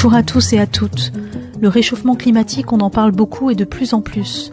Bonjour à tous et à toutes. Le réchauffement climatique, on en parle beaucoup et de plus en plus.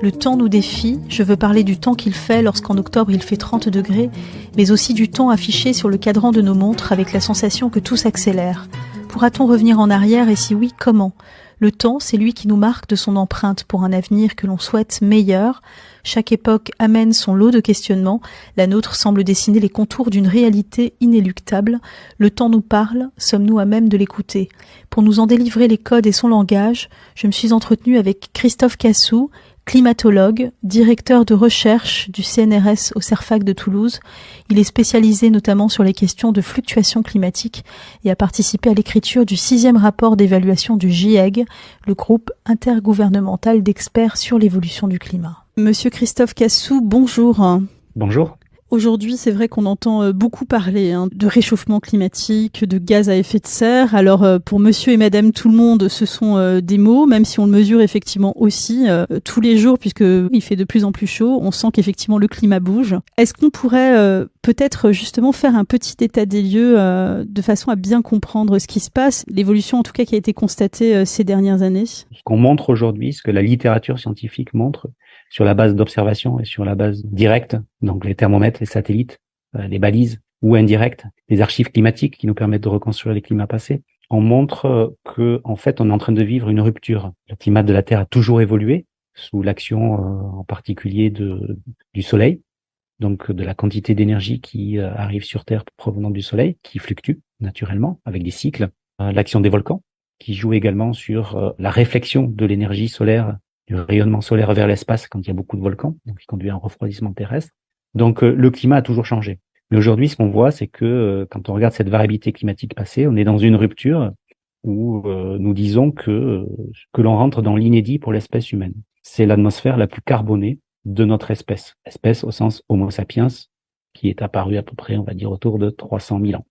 Le temps nous défie, je veux parler du temps qu'il fait lorsqu'en octobre il fait 30 degrés, mais aussi du temps affiché sur le cadran de nos montres avec la sensation que tout s'accélère. Pourra-t-on revenir en arrière et si oui, comment ? Le temps, c'est lui qui nous marque de son empreinte pour un avenir que l'on souhaite meilleur. Chaque époque amène son lot de questionnements. La nôtre semble dessiner les contours d'une réalité inéluctable. Le temps nous parle, sommes-nous à même de l'écouter ? Pour nous en délivrer les codes et son langage, je me suis entretenue avec Christophe Cassou, climatologue, directeur de recherche du CNRS au CERFAC de Toulouse. Il est spécialisé notamment sur les questions de fluctuations climatiques et a participé à l'écriture du 6e rapport d'évaluation du GIEC, le groupe intergouvernemental d'experts sur l'évolution du climat. Monsieur Christophe Cassou, bonjour. Bonjour. Aujourd'hui, c'est vrai qu'on entend beaucoup parler de réchauffement climatique, de gaz à effet de serre. Alors, pour monsieur et madame tout le monde, ce sont des mots, même si on le mesure effectivement aussi tous les jours, puisqu'il fait de plus en plus chaud. On sent qu'effectivement le climat bouge. Est-ce qu'on pourrait peut-être justement faire un petit état des lieux de façon à bien comprendre ce qui se passe, l'évolution en tout cas qui a été constatée ces dernières années ? Ce qu'on montre aujourd'hui, ce que la littérature scientifique montre, sur la base d'observation et sur la base directe, donc les thermomètres, les satellites, les balises, ou indirectes, les archives climatiques qui nous permettent de reconstruire les climats passés, on montre que, en fait, on est en train de vivre une rupture. Le climat de la Terre a toujours évolué sous l'action, en particulier du Soleil, donc de la quantité d'énergie qui arrive sur Terre provenant du Soleil, qui fluctue naturellement avec des cycles, l'action des volcans, qui joue également sur la réflexion de l'énergie solaire, du rayonnement solaire vers l'espace quand il y a beaucoup de volcans, donc qui conduit à un refroidissement terrestre. Donc le climat a toujours changé. Mais aujourd'hui, ce qu'on voit, c'est que quand on regarde cette variabilité climatique passée, on est dans une rupture où nous disons que l'on rentre dans l'inédit pour l'espèce humaine. C'est l'atmosphère la plus carbonée de notre espèce. Espèce au sens Homo sapiens, qui est apparue à peu près, on va dire, autour de 300 000 ans.